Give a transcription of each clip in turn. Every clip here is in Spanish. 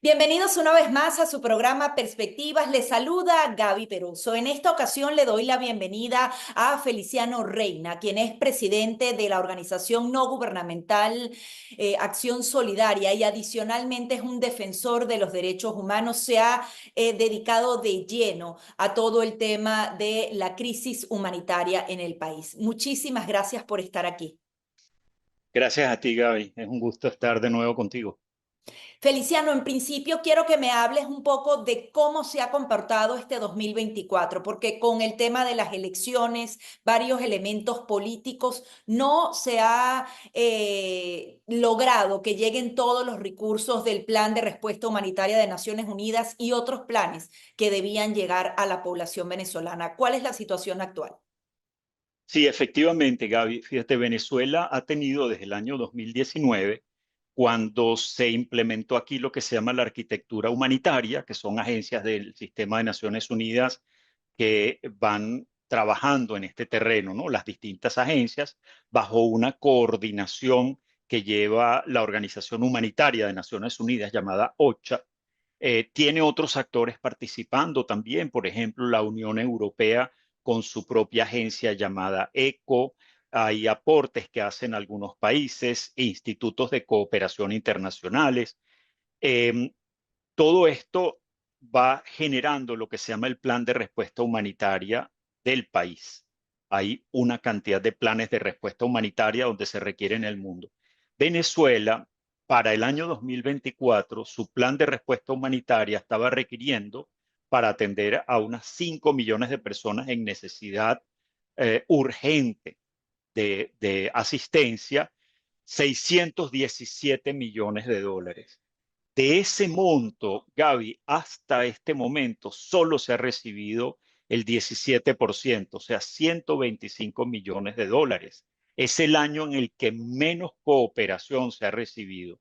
Bienvenidos una vez más a su programa Perspectivas. Les saluda Gaby Peruso. En esta ocasión le doy la bienvenida a Feliciano Reina, quien es presidente de la organización no gubernamental Acción Solidaria y adicionalmente es un defensor de los derechos humanos. Se ha dedicado de lleno a todo el tema de la crisis humanitaria en el país. Muchísimas gracias por estar aquí. Gracias a ti, Gaby. Es un gusto estar de nuevo contigo. Feliciano, en principio quiero que me hables un poco de cómo se ha comportado este 2024, porque con el tema de las elecciones, varios elementos políticos, no se ha logrado que lleguen todos los recursos del Plan de Respuesta Humanitaria de Naciones Unidas y otros planes que debían llegar a la población venezolana. ¿Cuál es la situación actual? Sí, efectivamente, Gaby. Fíjate, Venezuela ha tenido desde el año 2019, cuando se implementó aquí lo que se llama la arquitectura humanitaria, que son agencias del sistema de Naciones Unidas que van trabajando en este terreno, ¿no? Las distintas agencias bajo una coordinación que lleva la Organización Humanitaria de Naciones Unidas llamada OCHA. Tiene otros actores participando también, por ejemplo, la Unión Europea con su propia agencia llamada ECO. Hay aportes que hacen algunos países, e institutos de cooperación internacionales. Eh, Todo esto va generando lo que se llama el plan de respuesta humanitaria del país. Hay una cantidad de planes de respuesta humanitaria donde se requiere en el mundo. Venezuela, para el año 2024, su plan de respuesta humanitaria estaba requiriendo para atender a unas 5 millones de personas en necesidad urgente de asistencia, 617 millones de dólares. De ese monto, Gaby, hasta este momento solo se ha recibido el 17%, o sea, 125 millones de dólares. Es el año en el que menos cooperación se ha recibido.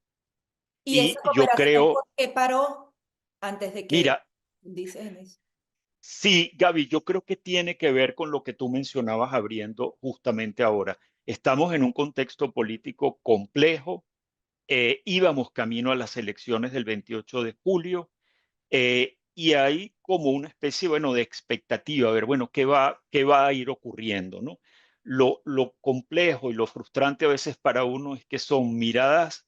¿Y esa Y yo cooperación por creo, qué paró antes de que mira, dices en eso? sí, Gaby, yo creo que tiene que ver con lo que tú mencionabas abriendo justamente ahora. Estamos en un contexto político complejo. Íbamos camino a las elecciones del 28 de julio. Y hay como una especie, bueno, de expectativa, a ver, bueno, qué va a ir ocurriendo, ¿no? Lo complejo y lo frustrante a veces para uno es que son miradas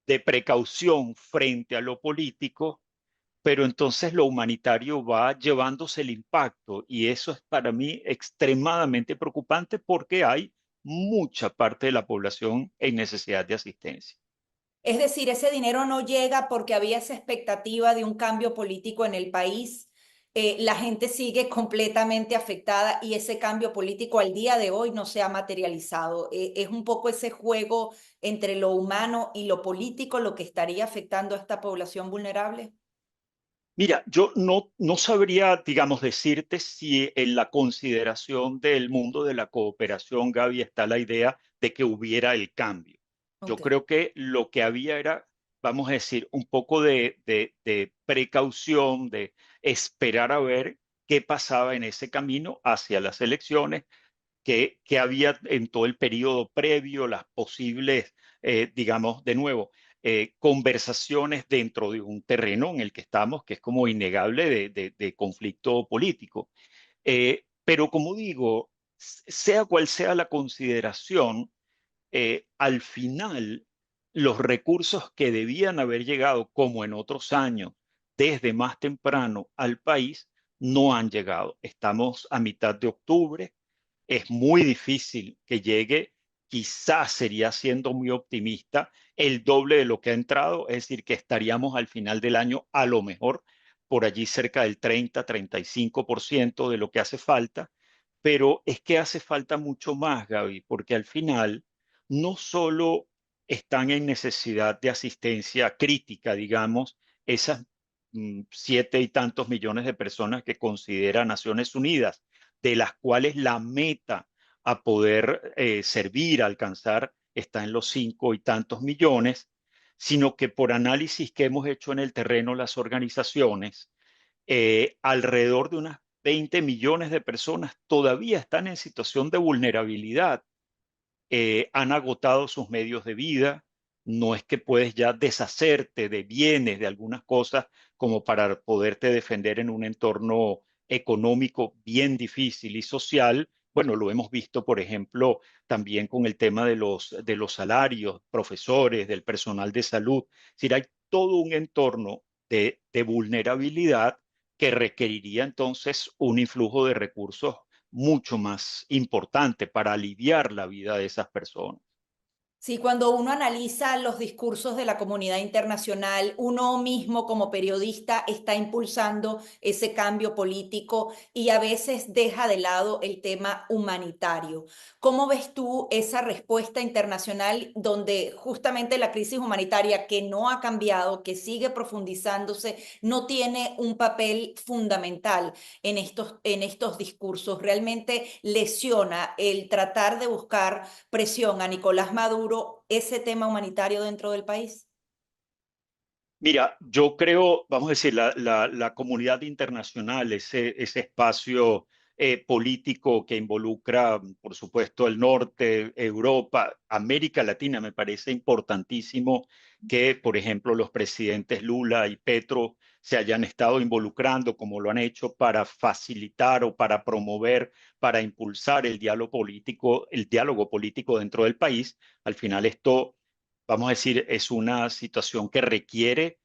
de precaución frente a lo político, pero entonces lo humanitario va llevándose el impacto y eso es para mí extremadamente preocupante porque hay mucha parte de la población en necesidad de asistencia. Es decir, ese dinero no llega porque había esa expectativa de un cambio político en el país. La gente sigue completamente afectada y ese cambio político al día de hoy no se ha materializado. Es un poco ese juego entre lo humano y lo político lo que estaría afectando a esta población vulnerable. Mira, yo no sabría, digamos, decirte si en la consideración del mundo de la cooperación, Gaby, está la idea de que hubiera el cambio. Yo Ok. creo que lo que había era, vamos a decir, un poco de precaución, de esperar a ver qué pasaba en ese camino hacia las elecciones, que había en todo el periodo previo, las posibles, digamos, de nuevo, conversaciones dentro de un terreno en el que estamos, que es como innegable de conflicto político. Pero como digo, sea cual sea la consideración, al final los recursos que debían haber llegado, como en otros años, desde más temprano al país, no han llegado. Estamos a mitad de octubre, es muy difícil que llegue, quizás sería siendo muy optimista, el doble de lo que ha entrado, es decir, que estaríamos al final del año a lo mejor por allí cerca del 30-35% de lo que hace falta, pero es que hace falta mucho más, Gaby, porque al final no solo están en necesidad de asistencia crítica, digamos, esas 7 y tantos millones de personas que considera Naciones Unidas, de las cuales la meta a poder servir, alcanzar, está en los 5 y tantos millones, sino que por análisis que hemos hecho en el terreno las organizaciones, alrededor de unas 20 millones de personas todavía están en situación de vulnerabilidad, han agotado sus medios de vida, no es que puedes ya deshacerte de bienes, de algunas cosas, como para poderte defender en un entorno económico bien difícil y social. Bueno, lo hemos visto, por ejemplo, también con el tema de los salarios, profesores, del personal de salud. Es decir, hay todo un entorno de vulnerabilidad que requeriría entonces un influjo de recursos mucho más importante para aliviar la vida de esas personas. Sí, cuando uno analiza los discursos de la comunidad internacional, uno mismo como periodista está impulsando ese cambio político y a veces deja de lado el tema humanitario. ¿Cómo ves tú esa respuesta internacional donde justamente la crisis humanitaria que no ha cambiado, que sigue profundizándose, no tiene un papel fundamental en estos discursos? Realmente lesiona el tratar de buscar presión a Nicolás Maduro ese tema humanitario dentro del país? Mira, yo creo, vamos a decir, la comunidad internacional, ese espacio político que involucra, por supuesto, el norte, Europa, América Latina, me parece importantísimo que, por ejemplo, los presidentes Lula y Petro se hayan estado involucrando, como lo han hecho, para facilitar o para promover, para impulsar el diálogo político dentro del país. Al final esto, vamos a decir, es una situación que requiere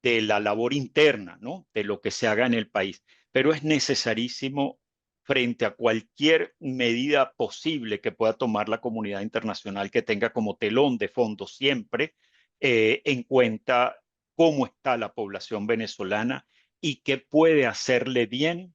de la labor interna, ¿no? De lo que se haga en el país. Pero es necesarísimo, frente a cualquier medida posible que pueda tomar la comunidad internacional, que tenga como telón de fondo siempre en cuenta cómo está la población venezolana y qué puede hacerle bien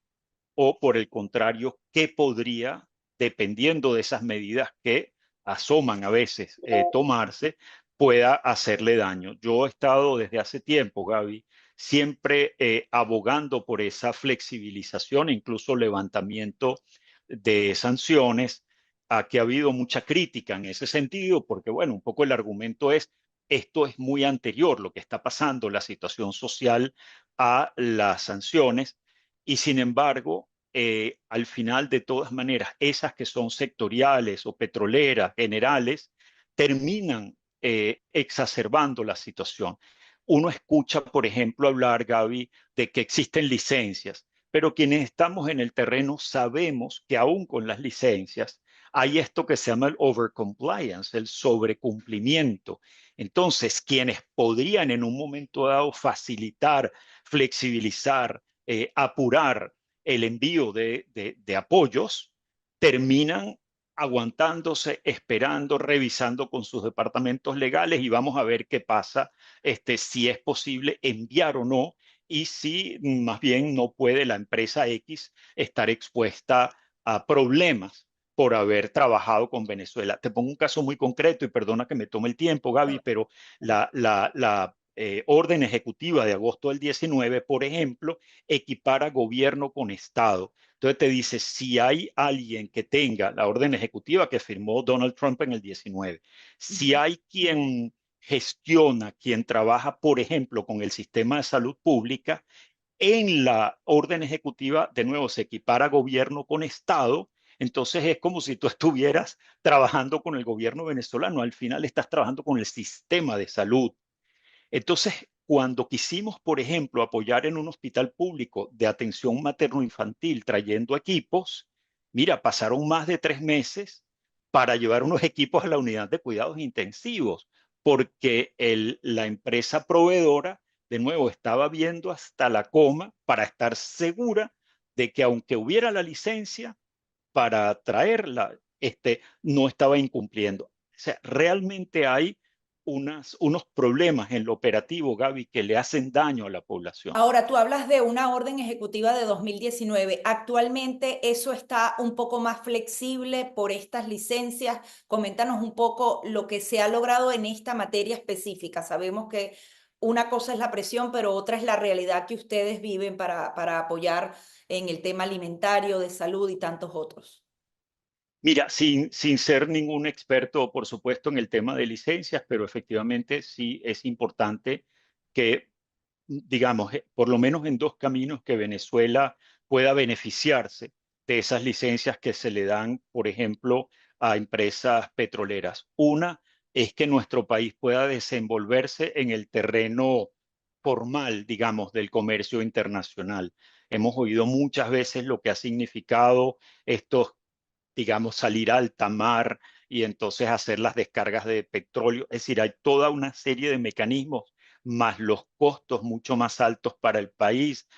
o, por el contrario, qué podría, dependiendo de esas medidas que asoman a veces tomarse, pueda hacerle daño. Yo he estado desde hace tiempo, Gaby, siempre abogando por esa flexibilización, incluso levantamiento de sanciones, a que ha habido mucha crítica en ese sentido, porque bueno, un poco el argumento es, esto es muy anterior, lo que está pasando, la situación social a las sanciones, y sin embargo, al final, de todas maneras, esas que son sectoriales o petroleras, generales, terminan exacerbando la situación. Uno escucha, por ejemplo, hablar, Gaby, de que existen licencias, pero quienes estamos en el terreno sabemos que aún con las licencias hay esto que se llama el overcompliance, el sobrecumplimiento. Entonces, quienes podrían en un momento dado facilitar, flexibilizar, apurar el envío de apoyos, terminan aguantándose, esperando, revisando con sus departamentos legales y vamos a ver qué pasa, si es posible enviar o no y si más bien no puede la empresa X estar expuesta a problemas por haber trabajado con Venezuela. Te pongo un caso muy concreto y perdona que me tome el tiempo, Gaby, pero la orden ejecutiva de agosto del 19, por ejemplo, equipara gobierno con Estado. Entonces te dice, si hay alguien que tenga la orden ejecutiva que firmó Donald Trump en el 19, si hay quien gestiona, quien trabaja, por ejemplo, con el sistema de salud pública, en la orden ejecutiva, de nuevo, se equipara gobierno con Estado, entonces es como si tú estuvieras trabajando con el gobierno venezolano, al final estás trabajando con el sistema de salud. Entonces, cuando quisimos, por ejemplo, apoyar en un hospital público de atención materno-infantil trayendo equipos, mira, pasaron más de 3 meses para llevar unos equipos a la unidad de cuidados intensivos, porque la empresa proveedora, de nuevo, estaba viendo hasta la coma para estar segura de que aunque hubiera la licencia para traerla, no estaba incumpliendo. O sea, realmente hay unos problemas en lo operativo, Gaby, que le hacen daño a la población. Ahora, tú hablas de una orden ejecutiva de 2019. Actualmente eso está un poco más flexible por estas licencias. Coméntanos un poco lo que se ha logrado en esta materia específica. Sabemos que una cosa es la presión, pero otra es la realidad que ustedes viven para apoyar en el tema alimentario, de salud y tantos otros. Mira, sin ser ningún experto, por supuesto, en el tema de licencias, pero efectivamente sí es importante que, digamos, por lo menos en dos caminos que Venezuela pueda beneficiarse de esas licencias que se le dan, por ejemplo, a empresas petroleras. Una, es que nuestro país pueda desenvolverse en el terreno formal, digamos, del comercio internacional. Hemos oído muchas veces lo que ha significado estos, digamos, salir a alta mar y entonces hacer las descargas de petróleo. Es decir, hay toda una serie de mecanismos, más los costos mucho más altos para el país,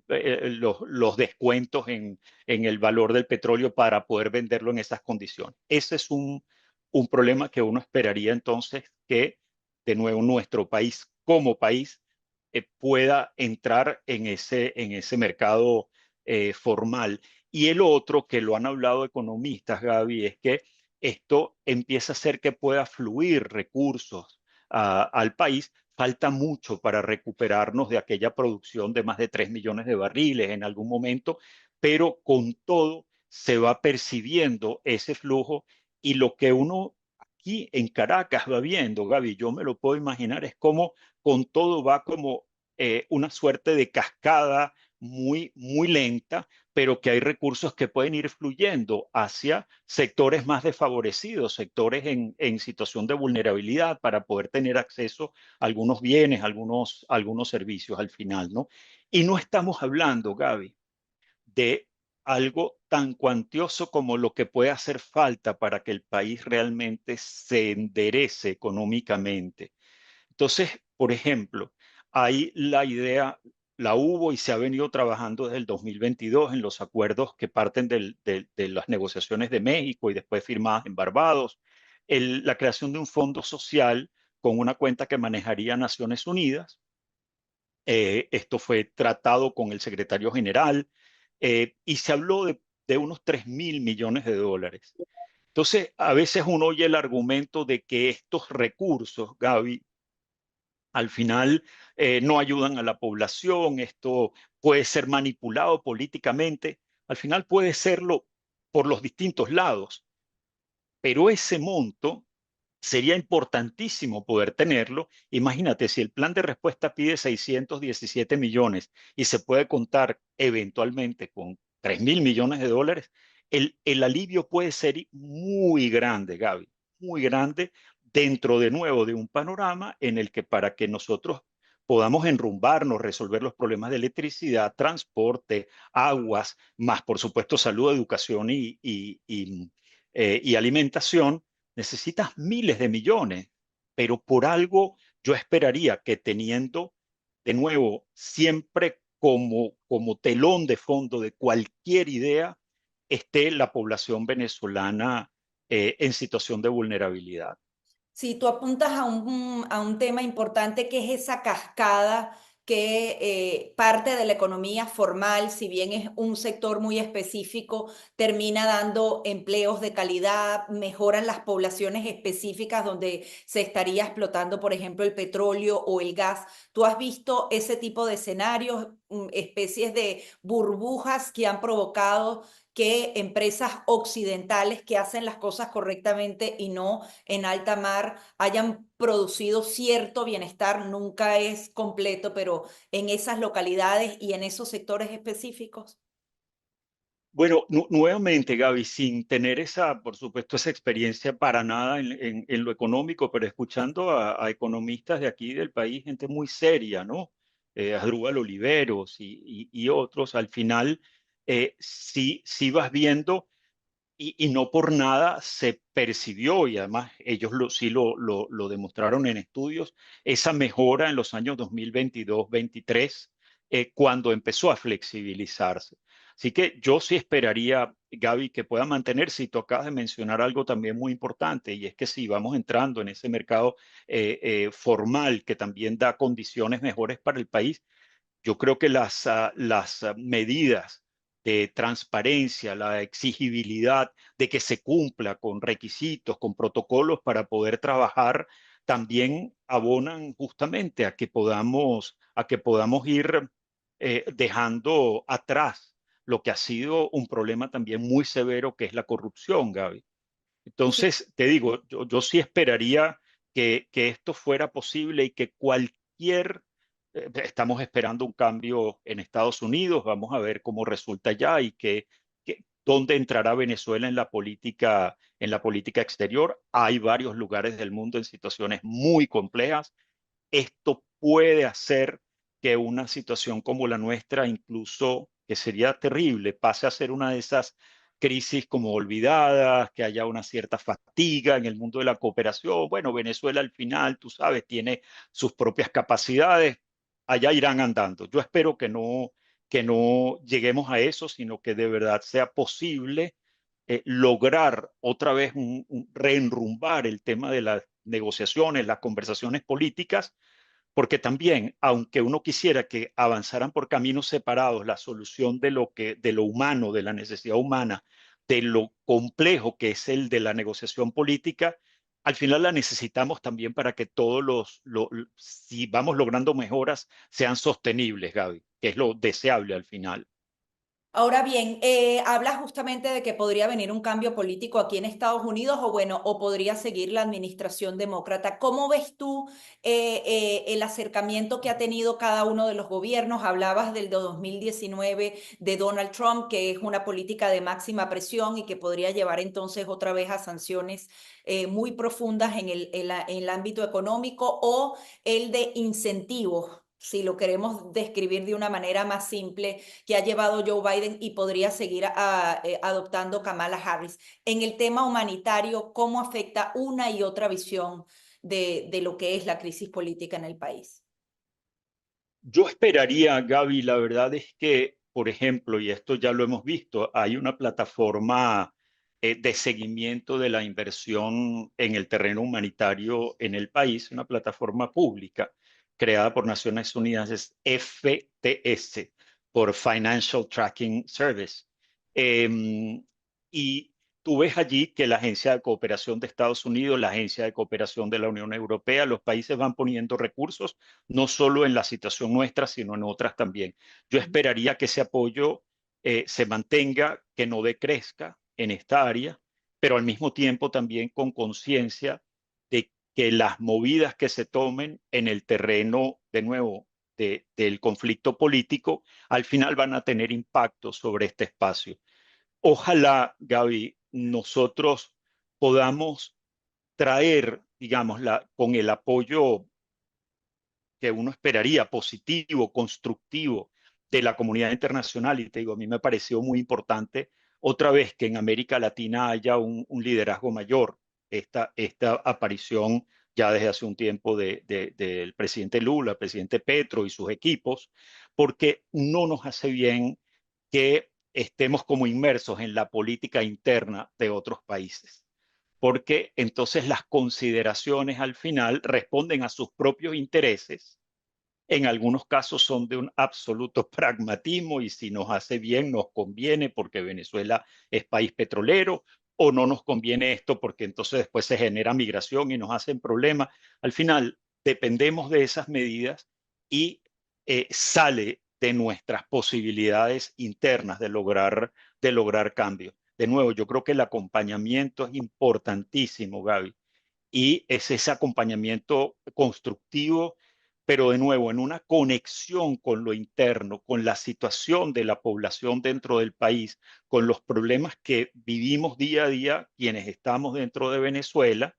los descuentos en el valor del petróleo para poder venderlo en esas condiciones. Ese es un problema que uno esperaría entonces que, de nuevo, nuestro país como país pueda entrar en ese mercado formal. Y el otro, que lo han hablado economistas, Gaby, es que esto empieza a hacer que pueda fluir recursos al país. Falta mucho para recuperarnos de aquella producción de más de 3 millones de barriles en algún momento, pero con todo se va percibiendo ese flujo y lo que uno aquí en Caracas va viendo, Gaby, yo me lo puedo imaginar, es como con todo va como una suerte de cascada muy lenta, pero que hay recursos que pueden ir fluyendo hacia sectores más desfavorecidos, sectores en situación de vulnerabilidad para poder tener acceso a algunos bienes, algunos servicios al final, ¿no? Y no estamos hablando, Gaby, de algo tan cuantioso como lo que puede hacer falta para que el país realmente se enderece económicamente. Entonces, por ejemplo, hay la idea, la hubo y se ha venido trabajando desde el 2022 en los acuerdos que parten de las negociaciones de México y después firmadas en Barbados, la creación de un fondo social con una cuenta que manejaría Naciones Unidas. Esto fue tratado con el secretario general y se habló de unos 3.000 millones de dólares. Entonces, a veces uno oye el argumento de que estos recursos, Gaby, al final no ayudan a la población, esto puede ser manipulado políticamente, al final puede serlo por los distintos lados, pero ese monto sería importantísimo poder tenerlo. Imagínate, si el plan de respuesta pide 617 millones y se puede contar eventualmente con 3.000 millones de dólares, el alivio puede ser muy grande, Gaby, muy grande dentro de nuevo de un panorama en el que para que nosotros podamos enrumbarnos, resolver los problemas de electricidad, transporte, aguas, más por supuesto salud, educación y alimentación, necesitas miles de millones, pero por algo yo esperaría que teniendo de nuevo siempre como telón de fondo de cualquier idea esté la población venezolana en situación de vulnerabilidad. Si tú apuntas a un tema importante que es esa cascada que parte de la economía formal, si bien es un sector muy específico, termina dando empleos de calidad, mejoran las poblaciones específicas donde se estaría explotando, por ejemplo, el petróleo o el gas. ¿Tú has visto ese tipo de escenarios, especies de burbujas que han provocado que empresas occidentales que hacen las cosas correctamente y no en alta mar hayan producido cierto bienestar, nunca es completo, pero en esas localidades y en esos sectores específicos? Bueno, nuevamente, Gaby, sin tener esa, por supuesto, esa experiencia para nada en lo económico, pero escuchando a economistas de aquí del país, gente muy seria, ¿no? Asdrúbal Oliveros y otros, al final sí vas viendo y no por nada se percibió, y además ellos sí lo demostraron en estudios, esa mejora en los años 2022-23, cuando empezó a flexibilizarse. Así que yo sí esperaría, Gaby, que pueda mantenerse, y tú acabas de mencionar algo también muy importante, y es que si vamos entrando en ese mercado formal que también da condiciones mejores para el país, yo creo que las medidas de transparencia, la exigibilidad de que se cumpla con requisitos, con protocolos para poder trabajar, también abonan justamente a que podamos ir dejando atrás lo que ha sido un problema también muy severo, que es la corrupción, Gaby. Sí. Entonces, te digo, yo sí esperaría que esto fuera posible y que cualquier, estamos esperando un cambio en Estados Unidos, vamos a ver cómo resulta ya y ¿Dónde entrará Venezuela en la política exterior? Hay varios lugares del mundo en situaciones muy complejas. Esto puede hacer que una situación como la nuestra, incluso que sería terrible, pase a ser una de esas crisis como olvidadas, que haya una cierta fatiga en el mundo de la cooperación. Bueno, Venezuela al final, tú sabes, tiene sus propias capacidades, allá irán andando. Yo espero que no lleguemos a eso, sino que de verdad sea posible lograr otra vez reenrumbar el tema de las negociaciones, las conversaciones políticas, porque también, aunque uno quisiera que avanzaran por caminos separados la solución de lo humano, de la necesidad humana, de lo complejo que es el de la negociación política, al final la necesitamos también para que si vamos logrando mejoras, sean sostenibles, Gaby, que es lo deseable al final. Ahora bien, hablas justamente de que podría venir un cambio político aquí en Estados Unidos o bueno, o podría seguir la administración demócrata. ¿Cómo ves tú el acercamiento que ha tenido cada uno de los gobiernos? Hablabas del de 2019 de Donald Trump, que es una política de máxima presión y que podría llevar entonces otra vez a sanciones muy profundas en el ámbito económico o el de incentivos. Si lo queremos describir de una manera más simple, que ha llevado Joe Biden y podría seguir adoptando Kamala Harris. En el tema humanitario, ¿cómo afecta una y otra visión de lo que es la crisis política en el país? Yo esperaría, Gaby, la verdad es que, por ejemplo, y esto ya lo hemos visto, hay una plataforma de seguimiento de la inversión en el terreno humanitario en el país, una plataforma pública creada por Naciones Unidas, es FTS, por Financial Tracking Service. Y tú ves allí que la Agencia de Cooperación de Estados Unidos, la Agencia de Cooperación de la Unión Europea, los países van poniendo recursos no solo en la situación nuestra, sino en otras también. Yo esperaría que ese apoyo se mantenga, que no decrezca en esta área, pero al mismo tiempo también con conciencia de que las movidas que se tomen en el terreno, de nuevo, del conflicto político, al final van a tener impacto sobre este espacio. Ojalá, Gaby, nosotros podamos traer, digamos, con el apoyo que uno esperaría, positivo, constructivo de la comunidad internacional. Y te digo, a mí me pareció muy importante otra vez que en América Latina haya un liderazgo mayor. Esta aparición ya desde hace un tiempo del presidente Lula, presidente Petro y sus equipos, porque no nos hace bien que estemos como inmersos en la política interna de otros países, porque entonces las consideraciones al final responden a sus propios intereses. En algunos casos son de un absoluto pragmatismo y si nos hace bien nos conviene porque Venezuela es país petrolero, o no nos conviene esto porque entonces después se genera migración y nos hacen problemas. Al final dependemos de esas medidas y sale de nuestras posibilidades internas de lograr cambios. De nuevo, yo creo que el acompañamiento es importantísimo, Gaby, y es ese acompañamiento constructivo, pero de nuevo en una conexión con lo interno, con la situación de la población dentro del país, con los problemas que vivimos día a día quienes estamos dentro de Venezuela,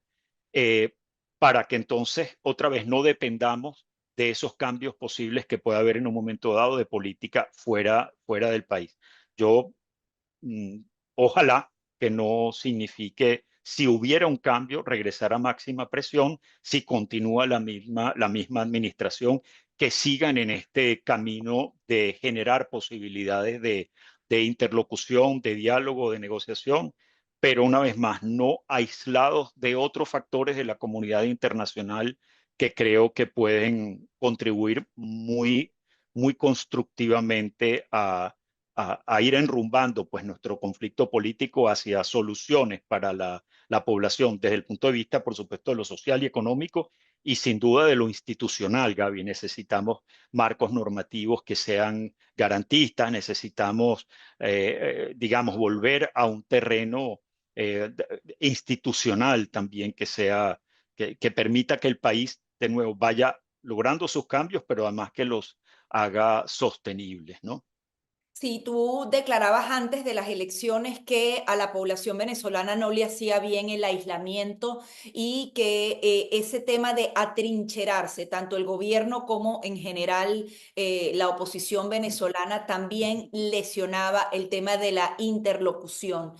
eh, para que entonces otra vez no dependamos de esos cambios posibles que pueda haber en un momento dado de política fuera del país. Yo mm, ojalá que no signifique, si hubiera un cambio, regresar a máxima presión, si continúa la misma administración, que sigan en este camino de generar posibilidades de interlocución, de diálogo, de negociación, pero una vez más, no aislados de otros factores de la comunidad internacional que creo que pueden contribuir muy constructivamente a ir enrumbando pues nuestro conflicto político hacia soluciones para la población desde el punto de vista, por supuesto, de lo social y económico y sin duda de lo institucional, Gaby. Necesitamos marcos normativos que sean garantistas, necesitamos, digamos, volver a un terreno institucional también que permita que el país de nuevo vaya logrando sus cambios, pero además que los haga sostenibles, ¿no? Sí, tú declarabas antes de las elecciones que a la población venezolana no le hacía bien el aislamiento y que ese tema de atrincherarse, tanto el gobierno como en general la oposición venezolana, también lesionaba el tema de la interlocución.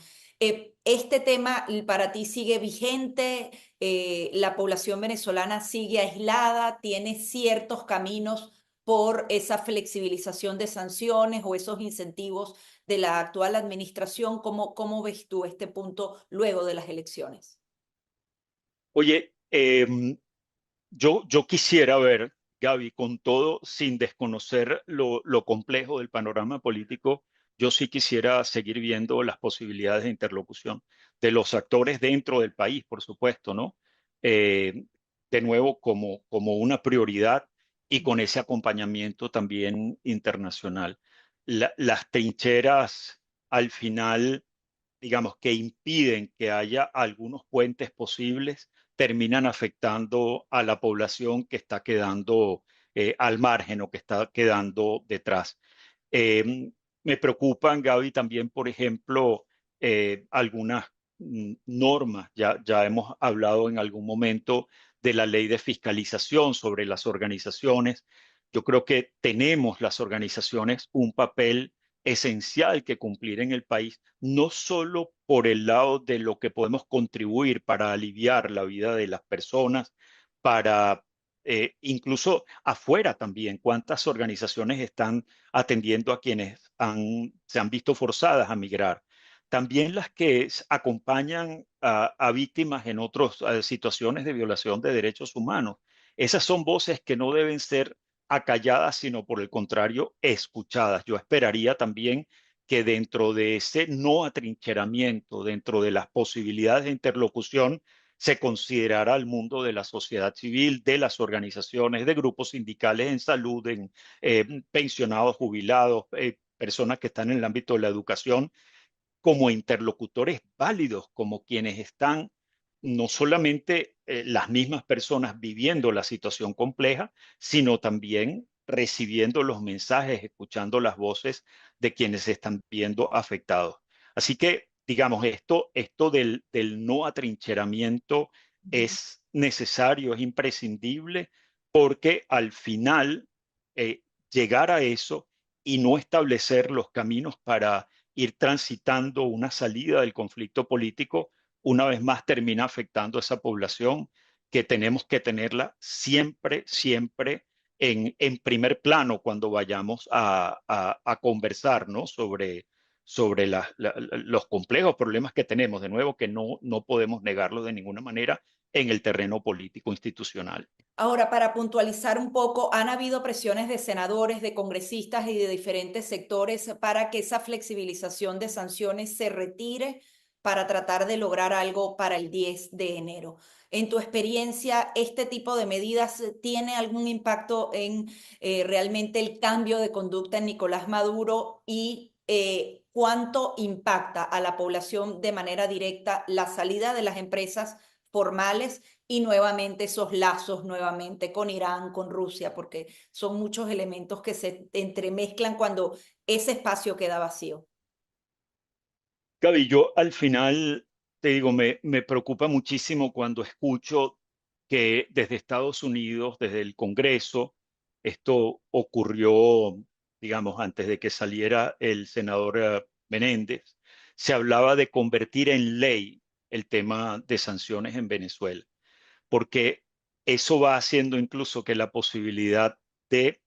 ¿Este tema para ti sigue vigente? ¿La población venezolana sigue aislada? ¿Tiene ciertos caminos por esa flexibilización de sanciones o esos incentivos de la actual administración? ¿Cómo ves tú este punto luego de las elecciones? Oye, yo quisiera ver, Gaby, con todo, sin desconocer lo complejo del panorama político, yo sí quisiera seguir viendo las posibilidades de interlocución de los actores dentro del país, por supuesto, ¿no? Eh, de nuevo, como una prioridad y con ese acompañamiento también internacional. Las trincheras, al final, digamos, que impiden que haya algunos puentes posibles, terminan afectando a la población que está quedando al margen o que está quedando detrás. Eh, Me preocupan, Gaby, también, por ejemplo, algunas normas. Ya hemos hablado en algún momento de la ley de fiscalización sobre las organizaciones. Yo creo que tenemos las organizaciones un papel esencial que cumplir en el país, no solo por el lado de lo que podemos contribuir para aliviar la vida de las personas, para incluso afuera también, cuántas organizaciones están atendiendo a quienes se han visto forzadas a migrar. También las que acompañan a víctimas en otras situaciones de violación de derechos humanos. Esas son voces que no deben ser acalladas, sino por el contrario, escuchadas. Yo esperaría también que dentro de ese no atrincheramiento, dentro de las posibilidades de interlocución, se considerara al mundo de la sociedad civil, de las organizaciones, de grupos sindicales en salud, en pensionados, jubilados, personas que están en el ámbito de la educación, como interlocutores válidos, como quienes están no solamente las mismas personas viviendo la situación compleja, sino también recibiendo los mensajes, escuchando las voces de quienes se están viendo afectados. Así que, digamos, esto del no atrincheramiento es necesario, es imprescindible, porque al final llegar a eso y no establecer los caminos para ir transitando una salida del conflicto político, una vez más termina afectando a esa población que tenemos que tenerla siempre, siempre en primer plano cuando vayamos a conversar, ¿no? sobre los complejos problemas que tenemos, de nuevo, que no podemos negarlos de ninguna manera en el terreno político institucional. Ahora, para puntualizar un poco, han habido presiones de senadores, de congresistas y de diferentes sectores para que esa flexibilización de sanciones se retire para tratar de lograr algo para el 10 de enero. En tu experiencia, ¿este tipo de medidas tiene algún impacto en realmente el cambio de conducta en Nicolás Maduro y cuánto impacta a la población de manera directa la salida de las empresas formales y nuevamente esos lazos nuevamente con Irán, con Rusia, porque son muchos elementos que se entremezclan cuando ese espacio queda vacío? Gaby, yo al final te digo, me preocupa muchísimo cuando escucho que desde Estados Unidos, desde el Congreso, esto ocurrió, digamos, antes de que saliera el senador Menéndez, se hablaba de convertir en ley el tema de sanciones en Venezuela, porque eso va haciendo incluso que la posibilidad de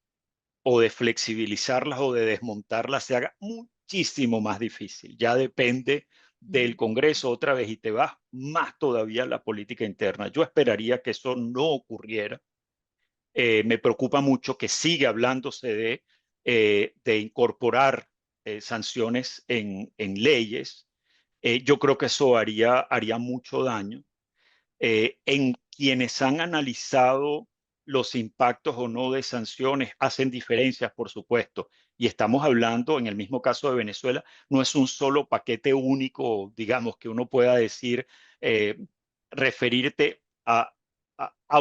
o de flexibilizarlas o de desmontarlas se haga muchísimo más difícil. Ya depende del Congreso otra vez y te vas más todavía a la política interna. Yo esperaría que eso no ocurriera. Me preocupa mucho que siga hablándose de incorporar sanciones en leyes. Yo creo que eso haría mucho daño en quienes han analizado los impactos o no de sanciones, hacen diferencias, por supuesto. Y estamos hablando, en el mismo caso de Venezuela, no es un solo paquete único, digamos, que uno pueda decir, eh, referirte a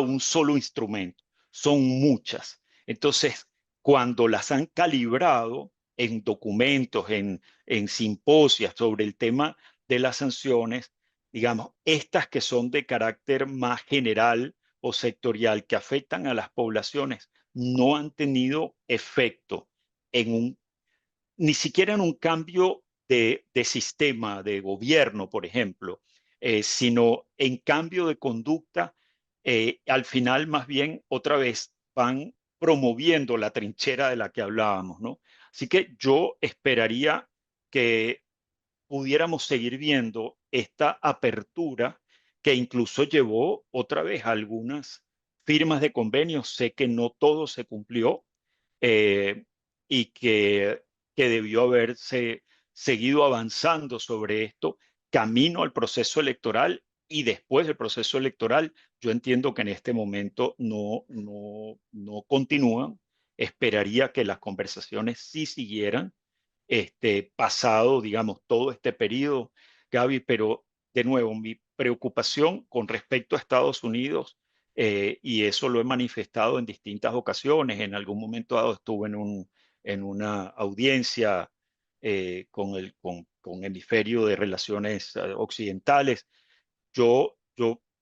un solo instrumento. Son muchas. Entonces, cuando las han calibrado, en documentos, en simposios sobre el tema de las sanciones, digamos, estas que son de carácter más general o sectorial que afectan a las poblaciones, no han tenido efecto en ni siquiera en un cambio de sistema, de gobierno, por ejemplo, sino en cambio de conducta. Al final, más bien, otra vez van promoviendo la trinchera de la que hablábamos, ¿no? Así que yo esperaría que pudiéramos seguir viendo esta apertura que incluso llevó otra vez a algunas firmas de convenios. Sé que no todo se cumplió, eh, y que debió haberse seguido avanzando sobre esto camino al proceso electoral y después del proceso electoral. Yo entiendo que en este momento no continúan. Esperaría que las conversaciones sí siguieran pasado, digamos, todo este periodo, Gaby, pero de nuevo, mi preocupación con respecto a Estados Unidos, y eso lo he manifestado en distintas ocasiones. En algún momento dado estuve en una audiencia con Hemisferio de Relaciones Occidentales. Yo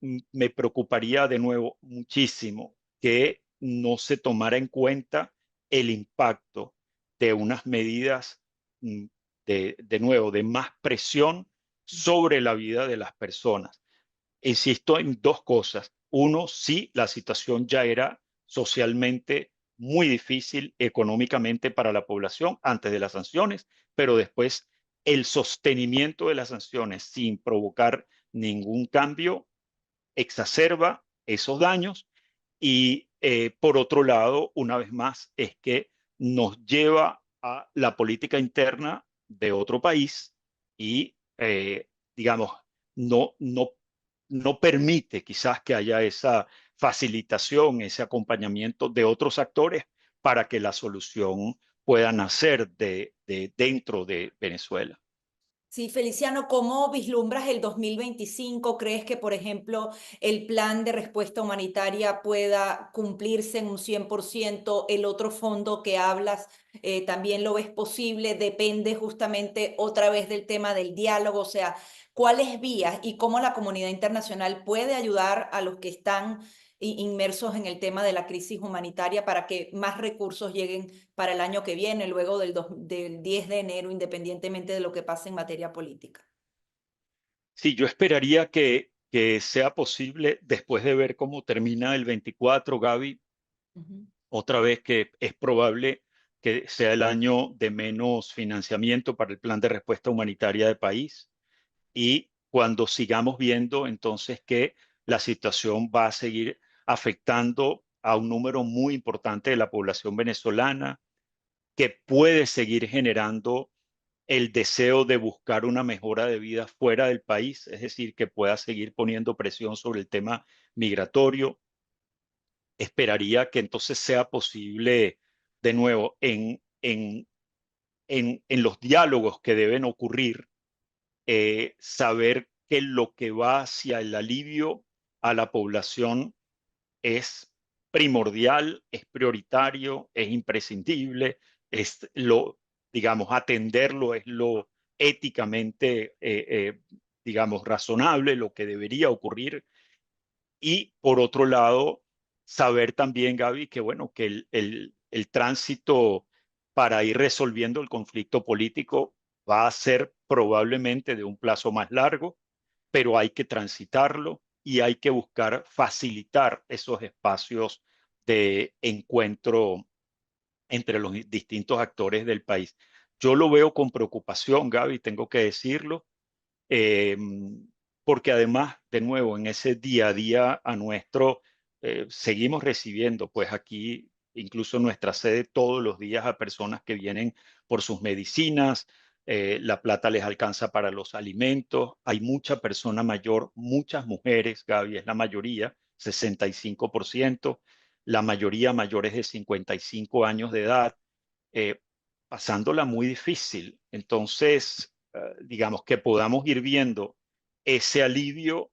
me preocuparía de nuevo muchísimo que no se tomara en cuenta el impacto de unas medidas, mm, de nuevo, de más presión sobre la vida de las personas. Insisto en dos cosas. Uno, sí, la situación ya era socialmente muy difícil económicamente para la población antes de las sanciones, pero después el sostenimiento de las sanciones sin provocar ningún cambio exacerba esos daños. Y por otro lado, una vez más, es que nos lleva a la política interna de otro país y, digamos, no no permite quizás que haya esa facilitación, ese acompañamiento de otros actores para que la solución pueda nacer dentro de Venezuela. Sí, Feliciano, ¿cómo vislumbras el 2025? ¿Crees que, por ejemplo, el plan de respuesta humanitaria pueda cumplirse en un 100%? ¿El otro fondo que hablas también lo ves posible? Depende justamente otra vez del tema del diálogo, o sea, ¿cuáles vías y cómo la comunidad internacional puede ayudar a los que están inmersos en el tema de la crisis humanitaria para que más recursos lleguen para el año que viene, luego del 10 de enero, independientemente de lo que pase en materia política? Sí, yo esperaría que sea posible después de ver cómo termina el 24, Gaby, Ujú. otra vez que es probable que sea el año de menos financiamiento para el plan de respuesta humanitaria del país, y cuando sigamos viendo entonces que la situación va a seguir afectando a un número muy importante de la población venezolana, que puede seguir generando el deseo de buscar una mejora de vida fuera del país, es decir, que pueda seguir poniendo presión sobre el tema migratorio. Esperaría que entonces sea posible, de nuevo, en los diálogos que deben ocurrir, saber que lo que va hacia el alivio a la población es primordial, es prioritario, es imprescindible, es digamos, atenderlo es lo éticamente, digamos, razonable, lo que debería ocurrir. Y por otro lado, saber también, Gaby, que bueno, que el tránsito para ir resolviendo el conflicto político va a ser probablemente de un plazo más largo, pero hay que transitarlo y hay que buscar facilitar esos espacios de encuentro entre los distintos actores del país. Yo lo veo con preocupación, Gaby, tengo que decirlo, eh, porque además, de nuevo, en ese día a día a nuestro, seguimos recibiendo, pues aquí, incluso en nuestra sede, todos los días a personas que vienen por sus medicinas. La plata les alcanza para los alimentos. Hay mucha persona mayor, muchas mujeres, Gaby, es la mayoría, 65%, la mayoría mayores de 55 años de edad, eh, pasándola muy difícil. Entonces, digamos que podamos ir viendo ese alivio,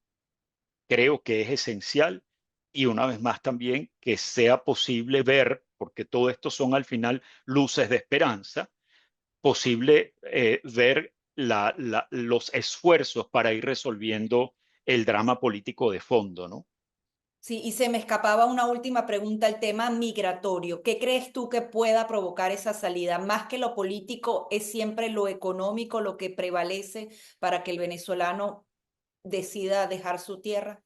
creo que es esencial. Y una vez más también que sea posible ver, porque todo esto son al final luces de esperanza, posible ver los esfuerzos para ir resolviendo el drama político de fondo, ¿no? Sí, y se me escapaba una última pregunta, el tema migratorio. ¿Qué crees tú que pueda provocar esa salida? Más que lo político, ¿es siempre lo económico lo que prevalece para que el venezolano decida dejar su tierra?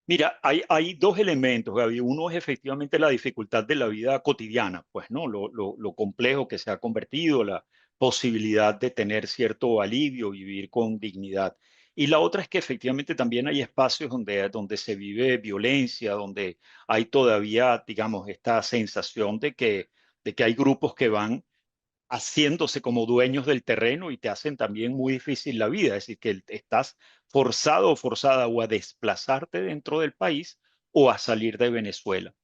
Mira, hay dos elementos, Gaby. Uno es efectivamente la dificultad de la vida cotidiana, pues, ¿no? Lo complejo que se ha convertido, la posibilidad de tener cierto alivio, vivir con dignidad. Y la otra es que efectivamente también hay espacios donde se vive violencia, donde hay todavía, digamos, esta sensación de que hay grupos que van haciéndose como dueños del terreno y te hacen también muy difícil la vida. Es decir, que estás forzado o forzada o a desplazarte dentro del país o a salir de Venezuela.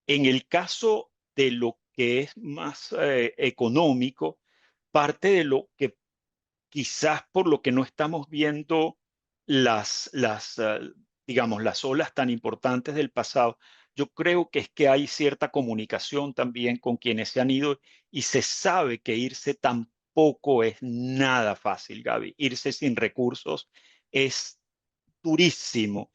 En el caso de lo que es más económico, parte de lo que quizás por lo que no estamos viendo digamos, las olas tan importantes del pasado, yo creo que es que hay cierta comunicación también con quienes se han ido y se sabe que irse tampoco es nada fácil, Gaby. Irse sin recursos es durísimo.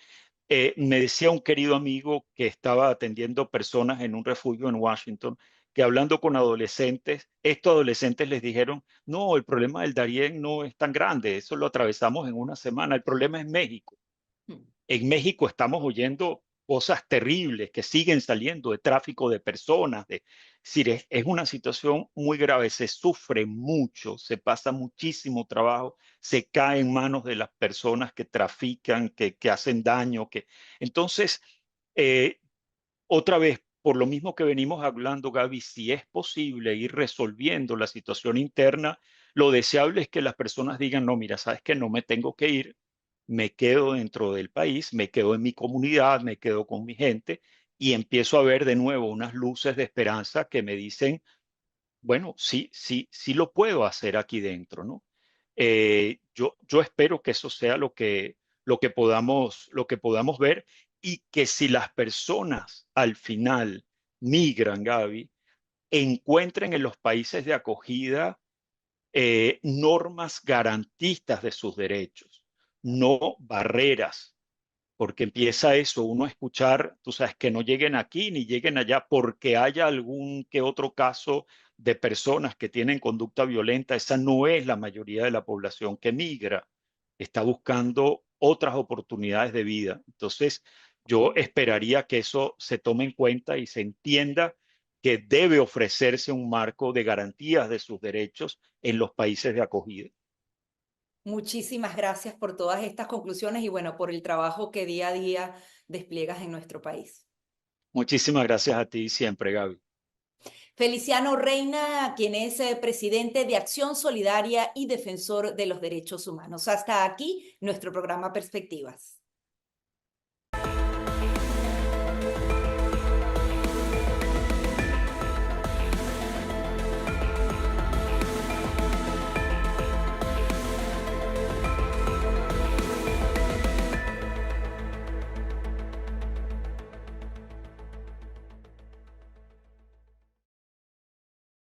Me decía un querido amigo que estaba atendiendo personas en un refugio en Washington, que hablando con adolescentes, estos adolescentes les dijeron, no, el problema del Darién no es tan grande, eso lo atravesamos en una semana, el problema es México. Mm. En México estamos oyendo cosas terribles que siguen saliendo de tráfico de personas. Es decir, es una situación muy grave, se sufre mucho, se pasa muchísimo trabajo, se cae en manos de las personas que trafican, que hacen daño. Entonces, eh, otra vez, por lo mismo que venimos hablando, Gaby, si es posible ir resolviendo la situación interna, lo deseable es que las personas digan, no, mira, sabes que no me tengo que ir, me quedo dentro del país, me quedo en mi comunidad, me quedo con mi gente y empiezo a ver de nuevo unas luces de esperanza que me dicen, bueno, sí, sí, sí lo puedo hacer aquí dentro, ¿no? Yo espero que eso sea lo que podamos ver y que si las personas al final migran, Gaby, encuentren en los países de acogida normas garantistas de sus derechos, no barreras, porque empieza eso, uno a escuchar, tú sabes, que no lleguen aquí ni lleguen allá porque haya algún que otro caso de personas que tienen conducta violenta. Esa no es la mayoría de la población que migra, está buscando otras oportunidades de vida. Entonces, yo esperaría que eso se tome en cuenta y se entienda que debe ofrecerse un marco de garantías de sus derechos en los países de acogida. Muchísimas gracias por todas estas conclusiones y bueno, por el trabajo que día a día despliegas en nuestro país. Muchísimas gracias a ti siempre, Gaby. Feliciano Reina, quien es presidente de Acción Solidaria y defensor de los derechos humanos. Hasta aquí nuestro programa Perspectivas.